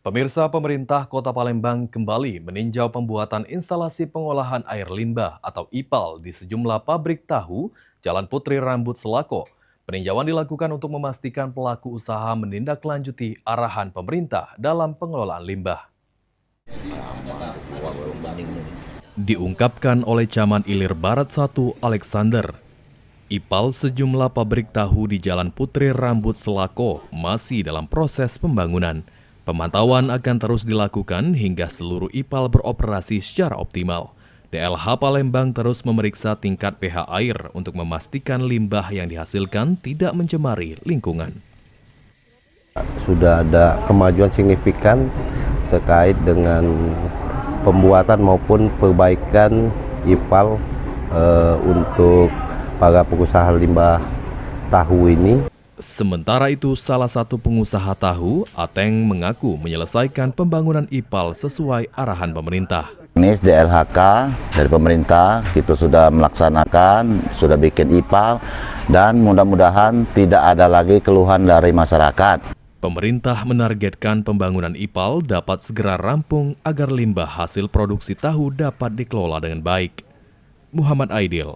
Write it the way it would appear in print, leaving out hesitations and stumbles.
Pemirsa, pemerintah Kota Palembang kembali meninjau pembuatan instalasi pengolahan air limbah atau IPAL di sejumlah pabrik tahu Jalan Putri Rambut Selako. Peninjauan dilakukan untuk memastikan pelaku usaha menindaklanjuti arahan pemerintah dalam pengelolaan limbah. Diungkapkan oleh Camat Ilir Barat 1 Alexander, IPAL sejumlah pabrik tahu di Jalan Putri Rambut Selako masih dalam proses pembangunan. Pemantauan akan terus dilakukan hingga seluruh IPAL beroperasi secara optimal. DLH Palembang terus memeriksa tingkat pH air untuk memastikan limbah yang dihasilkan tidak mencemari lingkungan. Sudah ada kemajuan signifikan terkait dengan pembuatan maupun perbaikan IPAL untuk para pengusaha limbah tahu ini. Sementara itu, salah satu pengusaha tahu, Ateng, mengaku menyelesaikan pembangunan IPAL sesuai arahan pemerintah. Ini DLHK dari pemerintah, kita sudah melaksanakan, sudah bikin IPAL, dan mudah-mudahan tidak ada lagi keluhan dari masyarakat. Pemerintah menargetkan pembangunan IPAL dapat segera rampung agar limbah hasil produksi tahu dapat dikelola dengan baik. Muhammad Aidil,